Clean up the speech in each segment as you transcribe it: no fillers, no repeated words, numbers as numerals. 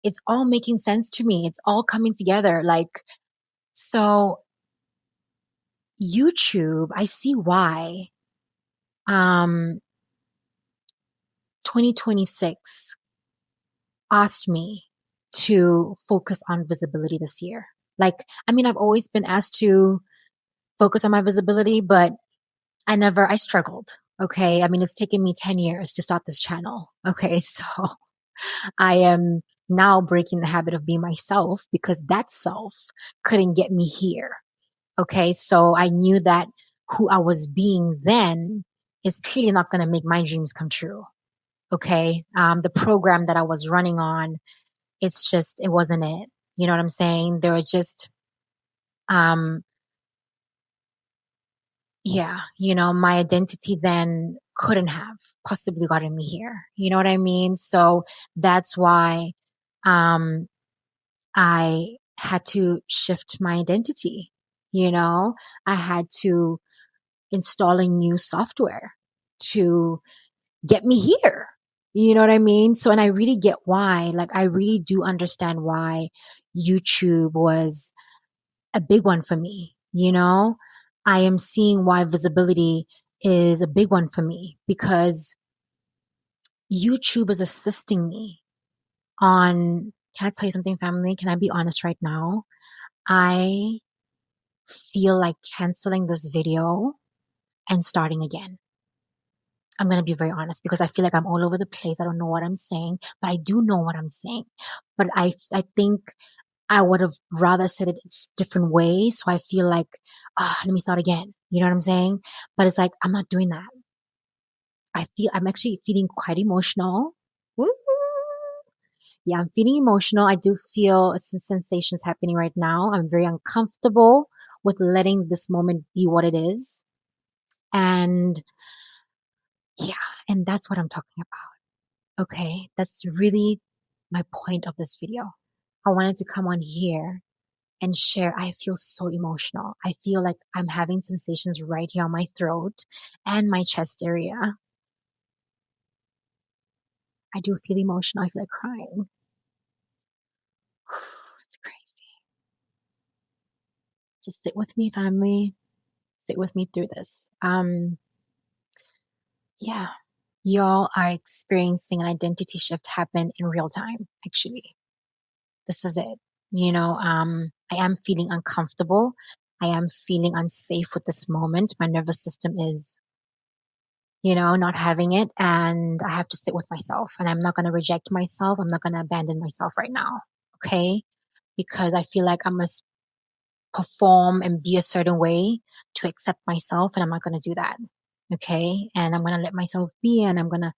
it's all making sense to me. It's all coming together. Like, so YouTube, I see why, um, 2026 asked me to focus on visibility this year. Like, I mean, I've always been asked to focus on my visibility, but I struggled. Okay. I mean, it's taken me 10 years to start this channel. Okay. So I am now breaking the habit of being myself because that self couldn't get me here. Okay. So I knew that who I was being then is clearly not going to make my dreams come true. Okay. The program that I was running on, it wasn't it. You know what I'm saying? There was just, um, yeah, my identity then couldn't have possibly gotten me here. You know what I mean? So that's why, um, I had to shift my identity. You know, I had to install a new software to get me here. You know what I mean? So, and I really get why, like, I really do understand why YouTube was a big one for me. I am seeing why visibility is a big one for me because YouTube is assisting me on, can I tell you something, family? Can I be honest right now? I feel like canceling this video and starting again. I'm going to be very honest because I feel like I'm all over the place. I don't know what I'm saying, but I do know what I'm saying. But I think I would have rather said it a different way. So I feel like, let me start again. You know what I'm saying? But it's like, I'm not doing that. I'm actually feeling quite emotional. Woo! Yeah, I'm feeling emotional. I do feel some sensations happening right now. I'm very uncomfortable with letting this moment be what it is. And yeah, and that's what I'm talking about. Okay. That's really my point of this video. I wanted to come on here and share. I feel so emotional. I feel like I'm having sensations right here on my throat and my chest area. I do feel emotional. I feel like crying. It's crazy. Just sit with me, family. Sit with me through this. Yeah, y'all are experiencing an identity shift happen in real time, actually. This is it. I am feeling uncomfortable. I am feeling unsafe with this moment. My nervous system is, not having it. And I have to sit with myself. And I'm not going to reject myself. I'm not going to abandon myself right now. Okay. Because I feel like I must perform and be a certain way to accept myself. And I'm not going to do that. Okay. And I'm going to let myself be. And I'm going to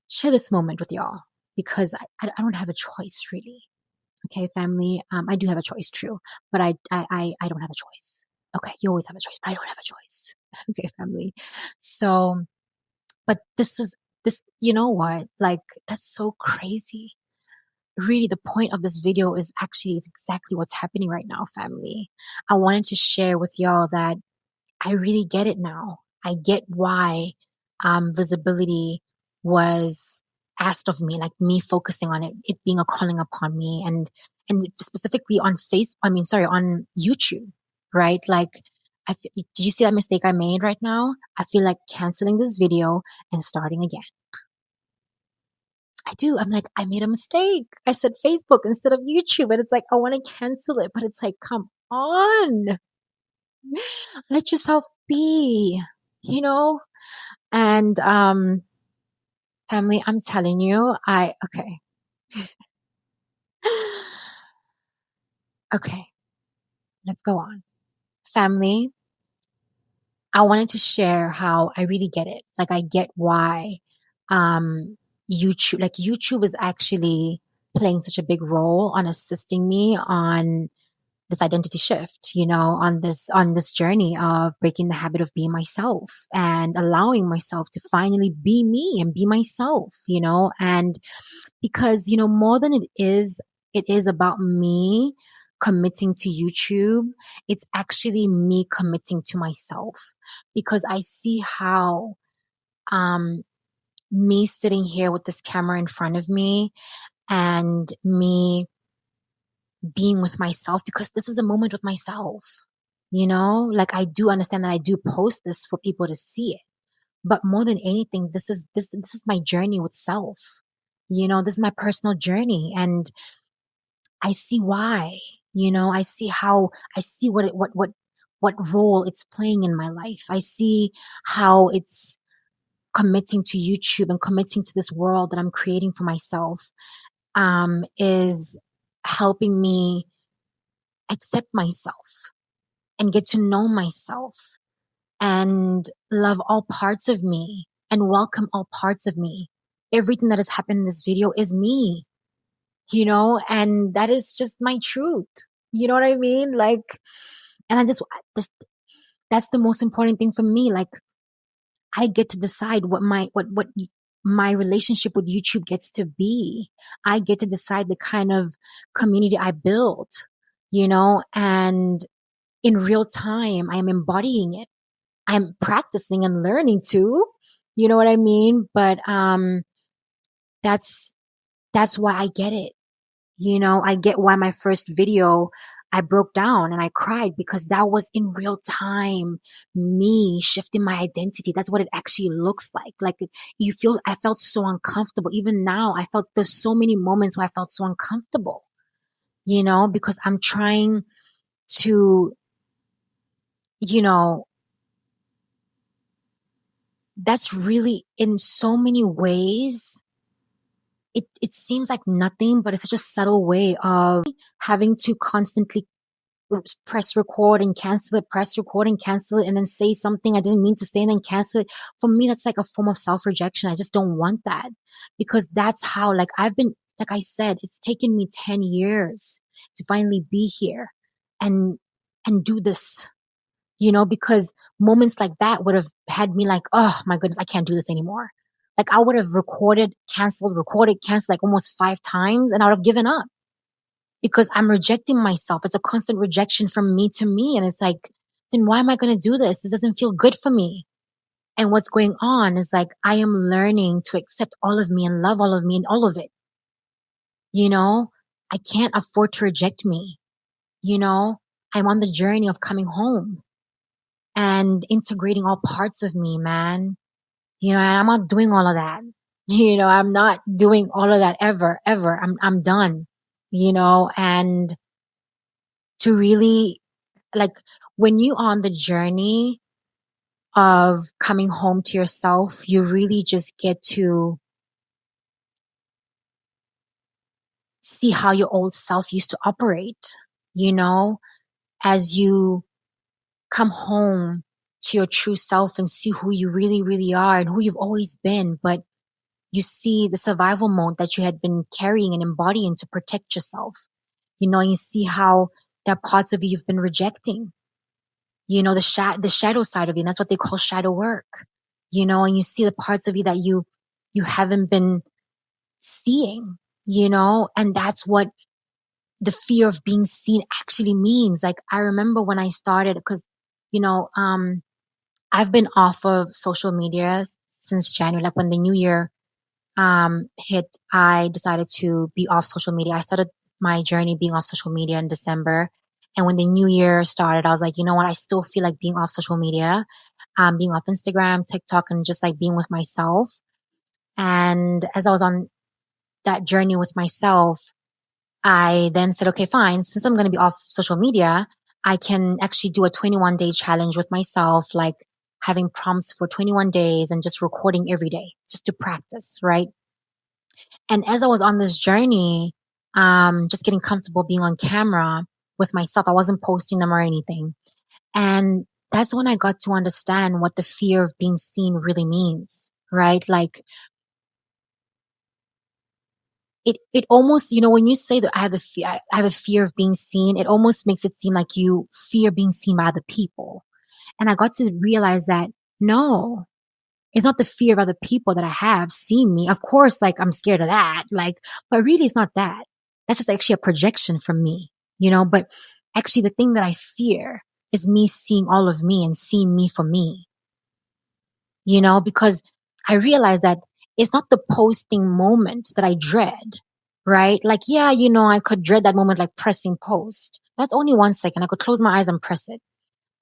share this moment with y'all because I don't have a choice really. Okay, family. I do have a choice, true, but I don't have a choice. Okay, you always have a choice, but I don't have a choice. Okay, family. So, but this. You know what? Like that's so crazy. Really, the point of this video is actually exactly what's happening right now, family. I wanted to share with y'all that I really get it now. I get why visibility was asked of me, like me focusing on it being a calling upon me and specifically on on YouTube, right? Like, did you see that mistake I made right now? I feel like canceling this video and starting again. I do. I'm like, I made a mistake. I said Facebook instead of YouTube, and it's like, I want to cancel it, but it's like, come on, let yourself be, you know? And family, I'm telling you, okay. Okay, let's go on. Family, I wanted to share how I really get it. Like I get why um YouTube is actually playing such a big role on assisting me on this identity shift, on this journey of breaking the habit of being myself and allowing myself to finally be me and be myself, and because, more than it is about me committing to YouTube. It's actually me committing to myself because I see how, um, me sitting here with this camera in front of me, and me being with myself, because this is a moment with myself. Like, I do understand that I do post this for people to see it. But more than anything, this is my journey with self. This is my personal journey, and I see why. I see what role it's playing in my life. I see how it's committing to YouTube and committing to this world that I'm creating for myself, is helping me accept myself and get to know myself and love all parts of me and welcome all parts of me. Everything that has happened in this video is me, and that is just my truth. You know what I mean? Like, and this, that's the most important thing for me. Like, I get to decide what my relationship with YouTube gets to be. I get to decide the kind of community I build, and in real time, I am embodying it. I'm practicing and learning too. You know what I mean? But, that's, that's why I get it. I get why my first video, I broke down and I cried, because that was in real time, me shifting my identity. That's what it actually looks like. Like, I felt so uncomfortable. Even now, there's so many moments where I felt so uncomfortable, because I'm trying to, you know, that's really, in so many ways, it seems like nothing, but it's such a subtle way of having to constantly press record and cancel it, press record and cancel it, and then say something I didn't mean to say and then cancel it. For me, that's like a form of self-rejection. I just don't want that, because that's how, like, like I said, it's taken me 10 years to finally be here and, do this, because moments like that would have had me like, oh my goodness, I can't do this anymore. Like, I would have recorded, canceled like almost 5 times, and I would have given up, because I'm rejecting myself. It's a constant rejection from me to me. And it's like, then why am I going to do this? It doesn't feel good for me. And what's going on is, like, I am learning to accept all of me and love all of me and all of it. I can't afford to reject me. I'm on the journey of coming home and integrating all parts of me, man. And I'm not doing all of that. I'm not doing all of that ever, ever. I'm done, and to really, like, when you on the journey of coming home to yourself, you really just get to see how your old self used to operate, as you come home to your true self and see who you really, really are and who you've always been. But you see the survival mode that you had been carrying and embodying to protect yourself, and you see how there are parts of you you've been rejecting, the shadow side of you. And that's what they call shadow work, and you see the parts of you that you haven't been seeing, and that's what the fear of being seen actually means. Like, I remember when I started, because, I've been off of social media since January. Like, when the new year hit, I decided to be off social media. I started my journey being off social media in December. And when the new year started, I was like, you know what? I still feel like being off social media, being off Instagram, TikTok, and just like being with myself. And as I was on that journey with myself, I then said, okay, fine. Since I'm going to be off social media, I can actually do a 21-day challenge with myself, like having prompts for 21 days and just recording every day just to practice, right? And as I was on this journey, just getting comfortable being on camera with myself, I wasn't posting them or anything. And that's when I got to understand what the fear of being seen really means, right? Like, it almost, when you say that I have a fear of being seen, it almost makes it seem like you fear being seen by other people. And I got to realize that no, it's not the fear of other people that I have seeing me. Of course, like, I'm scared of that. Like, but really it's not that. That's just actually a projection from me, but actually the thing that I fear is me seeing all of me and seeing me for me, because I realize that it's not the posting moment that I dread, right? Like, yeah, you know, I could dread that moment like pressing post. That's only 1 second. I could close my eyes and press it.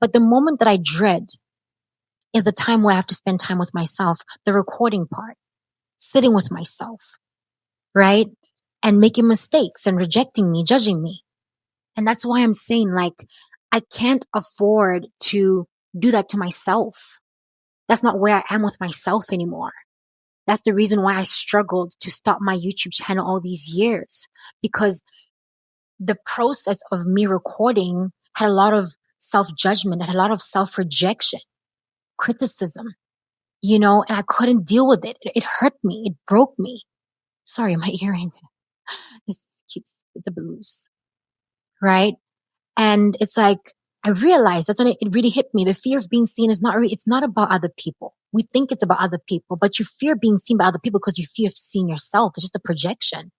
But the moment that I dread is the time where I have to spend time with myself, the recording part, sitting with myself, right? And making mistakes and rejecting me, judging me. And that's why I'm saying, like, I can't afford to do that to myself. That's not where I am with myself anymore. That's the reason why I struggled to stop my YouTube channel all these years, because the process of me recording had a lot of self judgment, had a lot of self rejection, criticism, you know, and I couldn't deal with it. It hurt me. It broke me. Sorry, my earring just keeps, it's a bit loose, right? And it's like, I realized that's when it really hit me. The fear of being seen is not really, it's not about other people. We think it's about other people, but you fear being seen by other people because you fear seeing yourself. It's just a projection.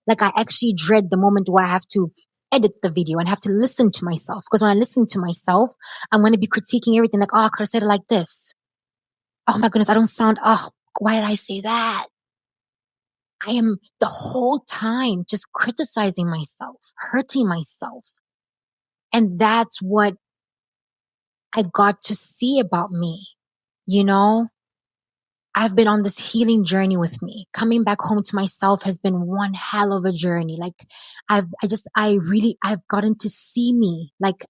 Like, I actually dread the moment where I have to edit the video and have to listen to myself. Because when I listen to myself, I'm going to be critiquing everything. Like, oh, I could have said it like this. Oh my goodness, I don't sound, oh, why did I say that? I am the whole time just criticizing myself, hurting myself. And that's what I got to see about me. You know, I've been on this healing journey with me. Coming back home to myself has been one hell of a journey. Like, I've gotten to see me. Like,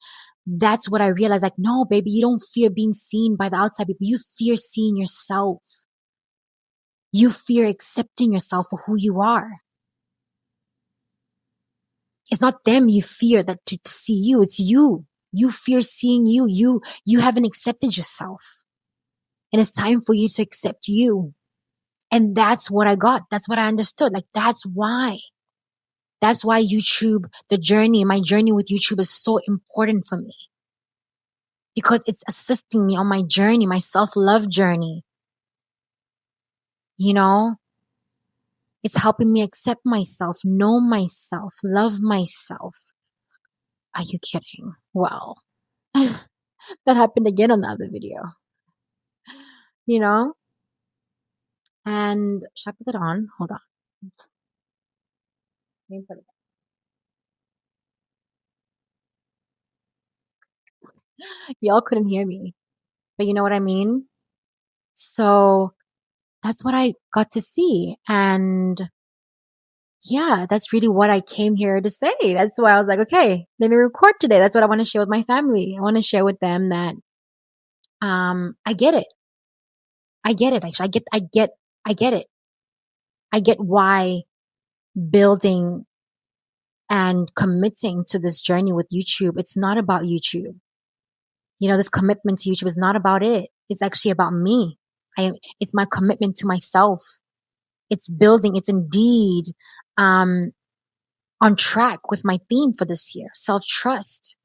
that's what I realized. Like, no, baby, you don't fear being seen by the outside people. You fear seeing yourself. You fear accepting yourself for who you are. It's not them you fear that to see you. It's you. You fear seeing you. You haven't accepted yourself. And it's time for you to accept you. And that's what I got. That's what I understood. Like, that's why. That's why YouTube, my journey with YouTube is so important for me. Because it's assisting me on my journey, my self-love journey. You know, it's helping me accept myself, know myself, love myself. Are you kidding? Well, that happened again on the other video, you know? And should I put it on? Hold on. Let me put it back. Y'all couldn't hear me, but you know what I mean? So that's what I got to see. And yeah, that's really what I came here to say. That's why I was like, okay, let me record today. That's what I want to share with my family. I want to share with them that, I get it. I get it. Actually, I get it. I get why building and committing to this journey with YouTube, it's not about YouTube. You know, this commitment to YouTube is not about it. It's actually about me. It's my commitment to myself. It's building. It's indeed, um, on track with my theme for this year, self-trust.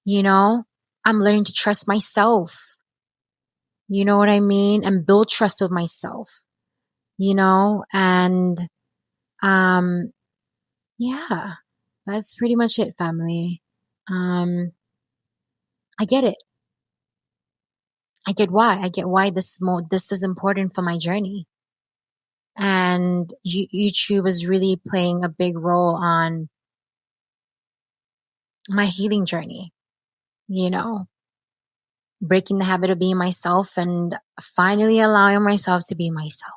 You know, I'm learning to trust myself. You know what I mean? And build trust with myself, you know? And, um, yeah, that's pretty much it, family. Um, I get it. I get why. I get why this is important for my journey. And YouTube is really playing a big role on my healing journey, you know, breaking the habit of being myself and finally allowing myself to be myself.